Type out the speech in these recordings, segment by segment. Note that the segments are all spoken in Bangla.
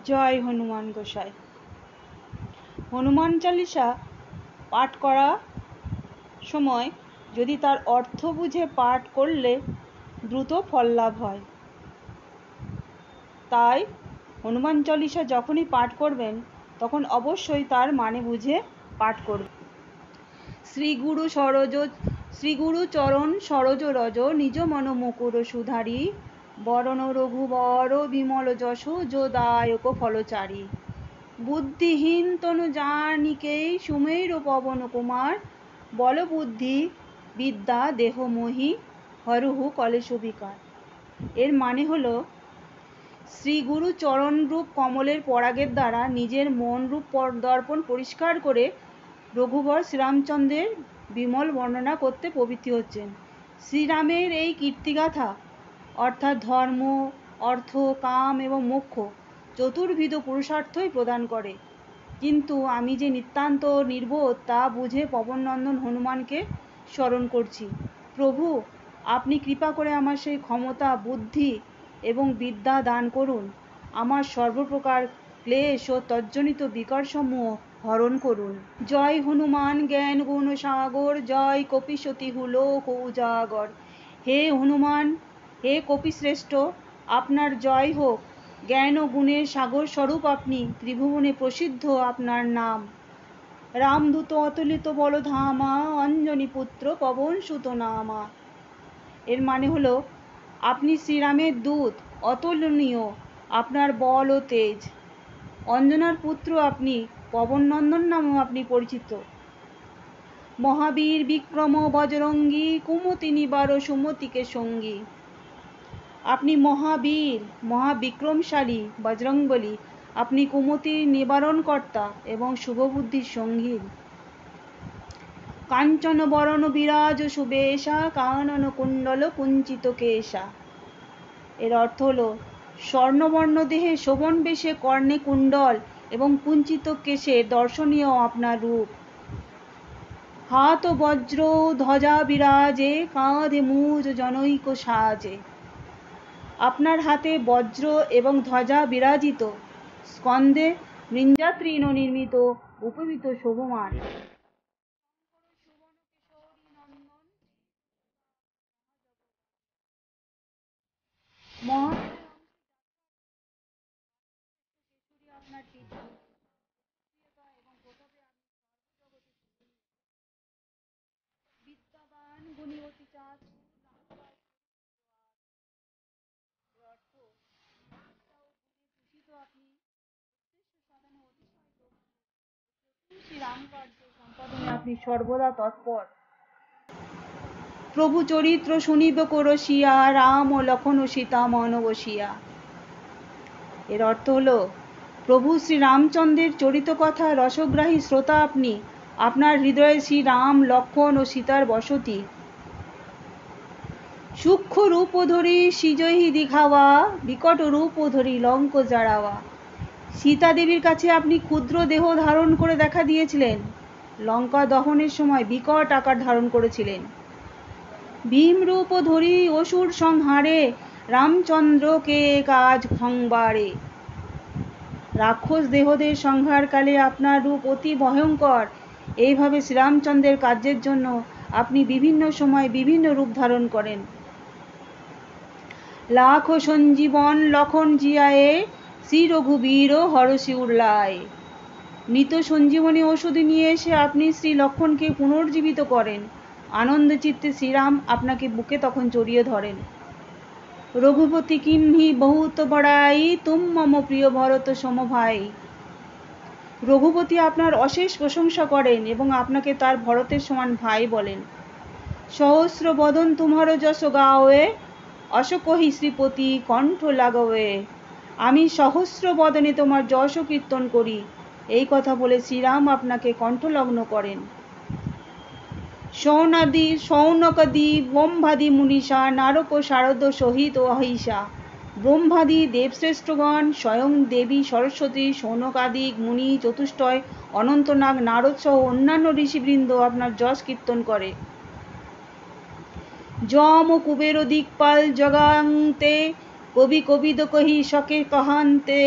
জয় হনুমান গোসাই। হনুমান চালিসা পাঠ করা সময় যদি তার অর্থ বুঝে পাঠ করলে দ্রুত ফল লাভ হয়। তাই হনুমান চালিসা যখনই পাঠ করবেন তখন অবশ্যই তার মানে বুঝে পাঠ করবেন। শ্রীগুরু চরণ সরোজ রজ নিজ মন মুকুর সুধারি বরণ রঘুবর বিমল যশ যোদায়ক ফলচারী বুদ্ধিহীন তনু জানিকে সুমের পবন কুমার বল বুদ্ধি বিদ্যা দেহমোহি হরহু কলেশ বিকার। এর মানে হলো শ্রী গুরু চরণ রূপ কমলের পরাগের দ্বারা নিজের মন রূপ দর্পণ পরিষ্কার করে রঘুবর শ্রীরামচন্দ্রের বিমল বর্ণনা করতে প্রবৃত্তি হচ্ছেন। শ্রীরামের এই কীর্তিগাথা অর্থাৎ ধর্ম, অর্থ, কাম এবং মোক্ষ চতুর্বিধ পুরুষার্থই প্রদান করে। কিন্তু আমি যে নিতান্ত নির্বোধ তা বুঝে পবননন্দন হনুমানকে স্মরণ করছি। প্রভু, আপনি কৃপা করে আমার সেই ক্ষমতা, বুদ্ধি এবং বিদ্যা দান করুন। আমার সর্বপ্রকার ক্লেশ ও তজ্জনিত বিকারসমূহ হরণ করুন। জয় হনুমান জ্ঞান গুণ সাগর জয় কপিসতি হুলোক উজাগর। হে হনুমান, হে কপিশ্রেষ্ঠ, আপনার জয় হোক। জ্ঞান ও গুণের সাগর স্বরূপ আপনি, ত্রিভুবনে প্রসিদ্ধ আপনার নাম। রামদূত অতুলিত বলধামা অঞ্জনী পুত্র পবন সুত নামা। এর মানে হলো আপনি শ্রীরামের দূত, অতুলনীয় আপনার বল ও তেজ। অঞ্জনার পুত্র আপনি, পবননন্দন নামেও আপনি পরিচিত। মহাবীর বিক্রম বজরঙ্গী কুমতি নিবার সুমতিকে সঙ্গী। আপনি মহাবীর, মহাবিক্রমশালী বজরংবলী। আপনি কুমতির নিবারণকর্তা এবং শুভবুদ্ধির সঙ্গী। কাঞ্চন বরণ বিরাজ সুবেশা কানন কুণ্ডল কুঞ্চিত কেশা। এর অর্থ হলো স্বর্ণবর্ণ দেহে শোভন বেশে কর্ণে কুণ্ডল এবং কুঞ্চিত কেশে দর্শনীয় আপনার রূপ। হাত বজ্র ধ্বজা বিরাজে কাঁধে মুজ জনৈক সাজে। আপনার হাতে বজ্র এবং ধ্বজা বিরাজিত, স্কন্ধে মৃঞ্জাতৃণ নির্মিত উপবিত শোভমান। বিদ্যাবান গুণী অতি চাতুর আপনি সর্বদা তৎপর। প্রভু চরিত্র শুনিব করসিয়া রাম ও লক্ষণ ও সীতা মন বসিয়া। এর অর্থ হলো প্রভু শ্রী রামচন্দ্রের চরিত কথা রসগ্রাহী শ্রোতা আপনি। আপনার হৃদয়ে শ্রী রাম, লক্ষণ ও সীতার বসতি। সূক্ষ্ম রূপ ধরি সিজহি দিখাওয়া বিকট রূপ ধরি লঙ্ক জাড়াওয়া। সীতা দেবীর কাছে আপনি ক্ষুদ্র দেহ ধারণ করে দেখা দিয়েছিলেন। লঙ্কা দহনের সময় বিকট আকার ধারণ করেছিলেন। ভীম রূপ ধরি অসুর সংহারে রামচন্দ্রকে কাজ সংবারে। রাক্ষস দেহদের সংহারকালে আপনার রূপ অতি ভয়ঙ্কর। এইভাবে শ্রীরামচন্দ্রের কার্যের জন্য আপনি বিভিন্ন সময় বিভিন্ন রূপ ধারণ করেন। লাখ সঞ্জীবন লক্ষণ জিয়ায়ে শ্রী রঘুবীর হরষি উল্লায়। মৃত সঞ্জীবনী ওষুধ নিয়ে এসে আপনি শ্রী লক্ষণকে পুনর্জীবিত করেন। আনন্দ চিত্তে শ্রীরাম আপনাকে বুকে তখন জড়িয়ে ধরেন। রঘুপতি কিন্হি বহুত বড়াই তুম মম প্রিয় ভরত সমভাই। রঘুপতি আপনার অশেষ প্রশংসা করেন এবং আপনাকে তার ভরতের সমান ভাই বলেন। সহস্র বদন তুমার যশ গাওয়ে অশোকহি শ্রীপতি কণ্ঠ লাগাওয়ে। আমি সহস্র বদনে তোমার যশ কীর্তন করি। এই কথা বলে শ্রীরাম আপনাকে কণ্ঠলগ্ন করেন। সৌনকাদি ব্রহ্মাদি মুনিষা নারক শারদ সহিত অহিষা। ব্রহ্মাদি দেবশ্রেষ্ঠগণ, স্বয়ং দেবী সরস্বতী, সৌনকাদিক মুনি চতুষ্টয়, অনন্তনাগ, নারদ সহ অন্যান্য ঋষিবৃন্দ আপনার যশ কীর্তন করে। যম কুবের দিকপাল জগান্তে কবি কবিদ কহি শকে কহান্তে।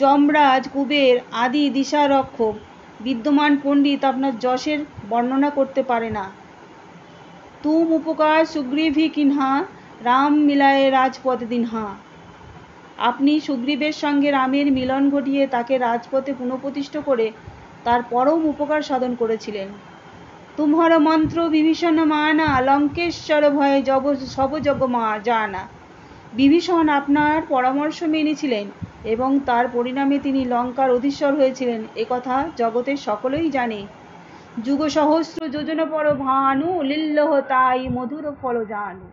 যমরাজ, কুবের আদি দিশারক্ষক বিদ্যমান পণ্ডিত আপনার যশের বর্ণনা করতে পারে না। তুম উপকার সুগ্রীভি কিনহা, রাম মিলায়ে রাজপথ দিনহা। আপনি সুগ্রীবের সঙ্গে রামের মিলন ঘটিয়ে তাকে রাজপথে পুনঃপ্রতিষ্ঠ করে তার পরম উপকার সাধন করেছিলেন। তুমহার মন্ত্র বিভীষণ মানা, লঙ্কেশ্বর ভয়ে সব জগ মা জানা। বিভীষণ আপনার পরামর্শ মেনেছিলেন এবং তার পরিণামে তিনি লঙ্কার অধীশ্বর হয়েছিলেন, একথা জগতের সকলেই জানে। যুগ সহস্র যোজন পর ভানু, লিল্লহ তাই মধুর ফল জানু।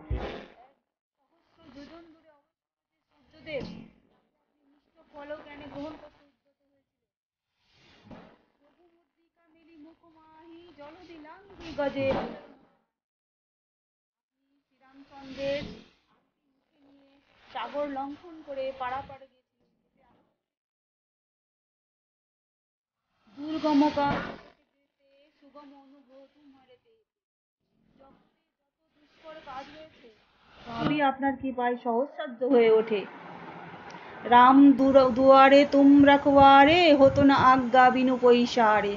যোজন দূরে সূর্যদেব মিষ্ট ফল জ্ঞানে গ্রহণ করতে উদ্যত হয়েছিলেন। প্রভু মুদ্রিকা মেলি মুখ মাহি, জল দিলাঙ্গি গজে। শ্রীরামচন্দ্রের মুখে নিয়ে সাগর লঙ্ঘন করে পারাপারে গিয়েছিলেন। দুর্গম কাজ সুগম অনুভব তোমারে পেতে। জগতে যত দুষ্কর কাজ রয়েছে সবই আপনার কৃপায় সহজসাধ্য হয়ে ওঠে। রাম দুয়ারে তুম রাখবারে, হতো না আজ্ঞা বিনু পৈসারে।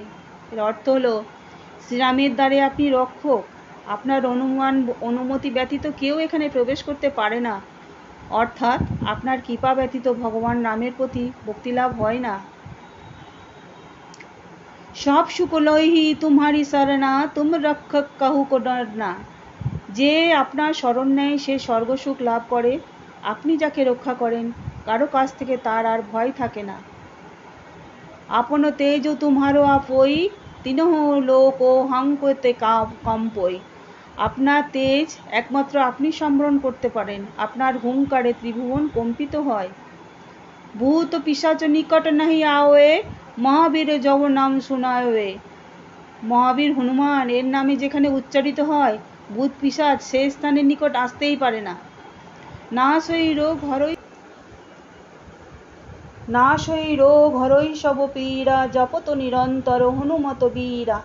এর অর্থ হলো, শ্রীরামের দ্বারে আপনি রক্ষক, আপনার অনুমতি ব্যতীত কেউ এখানে প্রবেশ করতে পারে না। অর্থাৎ আপনার কৃপা ব্যতীত ভগবান রামের প্রতি ভক্তিলাভ হয় না। সব সুখ লইহি তুমহারি শরণা, তুম রক্ষক কাহু কো ডরনা। যে আপনার শরণ নেয় সে স্বর্গসুখ লাভ করে। আপনি যাকে রক্ষা করেন কারো কাছ থেকে তার আর ভয় থাকে না। আপন তেজ তুমহারো আপই, তিনহ লোক হাঙ্কতে কম্পই। আপনার তেজ একমাত্র আপনি সম্বরণ করতে পারেন। আপনার হুঙ্কারে ত্রিভুবন কম্পিত হয়। ভূত পিশাচ নিকট নাহি আওয়ে, মহাবীর জব নাম শুনায়ে। মহাবীর হনুমান এর নামে যেখানে উচ্চারিত হয়, ভূত পিশাচ সেই স্থানের নিকট আসতেই পারে না। নাশই রোগ হরই সব পীড়া, জপত নিরন্তর হনুমত বীরা।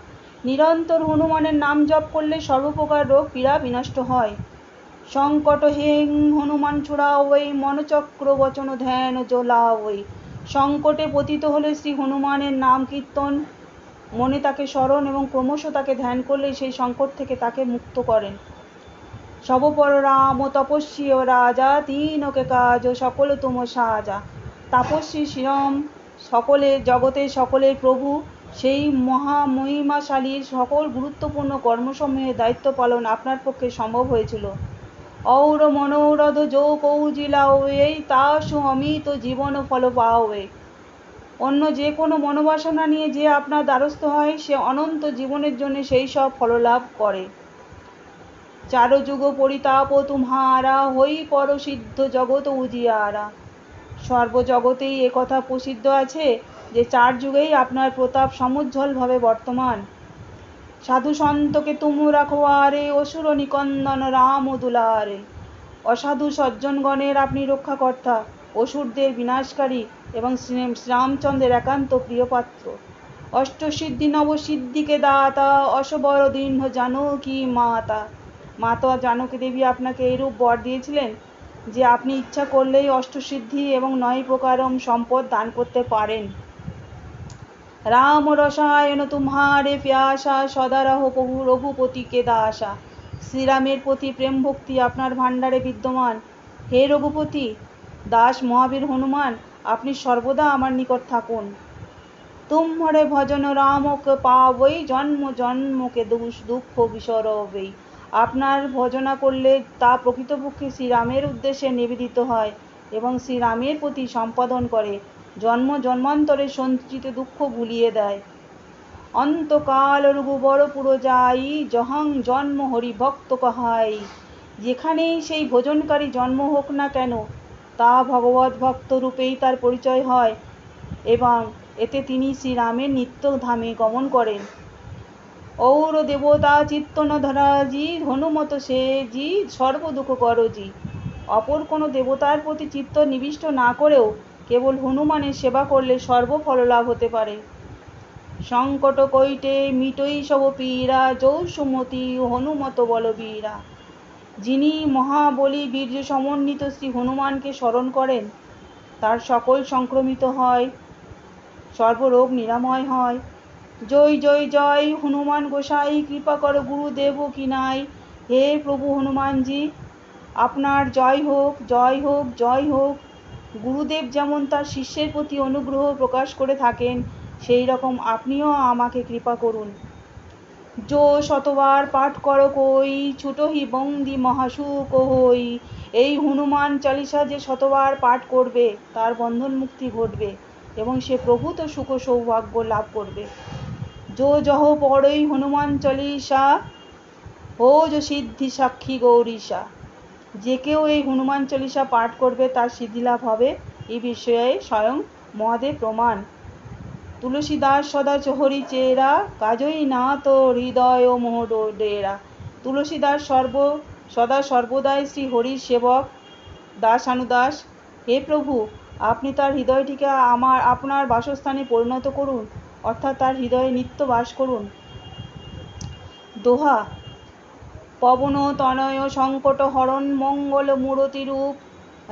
নিরন্তর হনুমানের নাম জপ করলে সর্বপ্রকার রোগ পীড়া বিনষ্ট হয়। সংকট হেং হনুমান ছুড়াওই, মনচক্র বচন ধ্যান জোলাওই। সংকটে পতিত হলে শ্রী হনুমানের নাম কীর্তন, মনে তাকে স্মরণ এবং ক্রমশ তাকে ধ্যান করলে সেই সংকট থেকে তাকে মুক্ত করেন। সবপর রাম তপস্বী ও রাজা, তিনকে কাজ সকল তুম সাজা। তাপস্বী শ্রীরাম জগতের সকলের প্রভু, সেই মহামহিমাশালীর সকল গুরুত্বপূর্ণ কর্মসমূহের দায়িত্ব পালন আপনার পক্ষে সম্ভব হয়েছিল। ঔর মনোরথ যো কৌজিলাওয়ে, তাসু অমিত জীবন ফল পাওয়ে। অন্য যে কোনো মনোবাসনা নিয়ে যে আপনার দ্বারস্থ হয় সে অনন্ত জীবনের জন্য সেই সব ফললাভ করে। চারো যুগ পরিতাপ তুমহারা, হই পর সিদ্ধ জগৎ উজিয়ারা। সর্বজগতেই একথা প্রসিদ্ধ আছে যে 4 যুগেই আপনার প্রতাপ সমুজ্জ্বলভাবে বর্তমান। সাধু সন্তকে তুম রাখবারে, অসুর নিকন্দন রাম দুলারে। অসাধু সজ্জনগণের আপনি রক্ষাকর্তা, অসুরদের বিনাশকারী এবং শ্রীরামচন্দ্রের একান্ত প্রিয়পাত্র। অষ্টসিদ্ধি নবসিদ্ধিকে দাতা, অসবর দীর্ঘ জানকী মাতা। মাতা জানকী দেবী আপনাকে এইরূপ বর দিয়েছিলেন যে আপনি ইচ্ছা করলেই অষ্টসিদ্ধি এবং 9 প্রকারম সম্পদ দান করতে পারেন। রাম রসায়ন তুমহারে প্যাসা, সদা রহো প্রভু রঘুপতি কে দাসা। শ্রীরামের প্রতি প্রেম ভক্তি আপনার ভাণ্ডারে বিদ্যমান। হে রঘুপতি দাস মহাবীর হনুমান, আপনি সর্বদা আমার নিকট থাকুন। তুমহারে ভজন রামকে পাবই, জন্ম জন্মকে দুঃখ বিসরবই। আপনার ভজনা করলে তা প্রকৃতপক্ষে শ্রীরামের উদ্দেশ্যে নিবেদিত হয় এবং শ্রীরামের প্রতি সম্পাদন করে, জন্ম জন্মান্তরে সঞ্চিত দুঃখ ভুলিয়ে দেয়। অন্তকাল রঘুবর পুর যাই, জহং জন্ম হরি ভক্ত কহাই। যেখানেই সেই ভোজনকারী জন্ম হোক না কেন, তা ভগবত ভক্ত রূপেই তার পরিচয় হয় এবং এতে তিনি শ্রীরামের নিত্য ধামে গমন করেন। ঔর দেবতা চিত্ত ন ধরাজি, হনুমত সে জি সর্বদুঃখ করজি। অপর কোনো দেবতার প্রতি চিত্ত নিবিষ্ট না করেও কেবল হনুমানের সেবা করলে সর্বফল লাভ হতে পারে। সংকট কৈটে মিটই সব পীড়া, যৌ সুমতি হনুমত বলবীরা। যিনি মহাবলী বীর্য সমন্বিত শ্রী হনুমানকে স্মরণ করেন তার সকল সংক্রমিত হয়, সর্বরোগ নিরাময় হয়। জয় জয় জয় হনুমান গোসাই, কৃপা করো গুরুদেব কি নাই। হে প্রভু হনুমানজি, আপনার জয় হোক, জয় হোক, জয় হোক। গুরুদেব যেমন তার শিষ্যের প্রতি অনুগ্রহ প্রকাশ করে থাকেন, সেই রকম আপনিও আমাকে কৃপা করুন। जो শতবার পাঠ করো কই, ছুটোহি বন্দি মহাসুখ হই। এই হনুমান চালিসা যে শতবার পাঠ করবে, তার বন্ধন মুক্তি ঘটবে এবং সে প্রভূত সুখ সৌভাগ্য লাভ করবে। जो जहो পড়ই হনুমান চালিসা, হো যে সিদ্ধি সাক্ষী গৌরীশা। যে কেউ এই হনুমান চালিসা পাঠ করবে, তার সিদ্ধিলাভ হবে, এই বিষয়ে স্বয়ং মহাদেব প্রমাণ। তুলসীদাস সদা চহরি চেরা, কাজই না তো হৃদয় মোহ ডেরা। তুলসীদাস সদা সর্বদাই শ্রী হরির সেবক, দাসানুদাস। হে প্রভু, আপনি তার হৃদয়টিকে আপনার বাসস্থানে পরিণত করুন, অর্থাৎ তার হৃদয়ে নিত্য বাস করুন। দোহা। পবন তনয় সংকট হরণ, মঙ্গল মূরতি রূপ,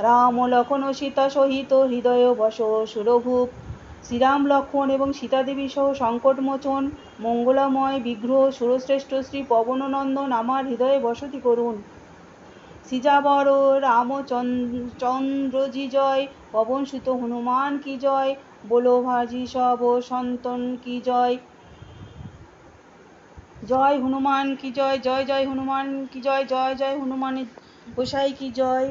রাম লক্ষণ সীতা সহিত হৃদয় বস সুরভূপ। শ্রীরাম লক্ষ্মণ এবং সীতাদেবী সহ সংকটমোচন, মঙ্গলাময় বিগ্রহ সুরশ্রেষ্ঠ শ্রী পবননন্দন আমার হৃদয়ে বসতি করুন। সিজাবর রামচন্দ্রজি জয়, পবনসুত হনুমান কি জয়, বলো ভাজি সব সন্তন কি জয়। জয় হনুমান কি জয়, জয় জয় হনুমান কি জয়, জয় জয় হনুমান গোসাই কি জয়।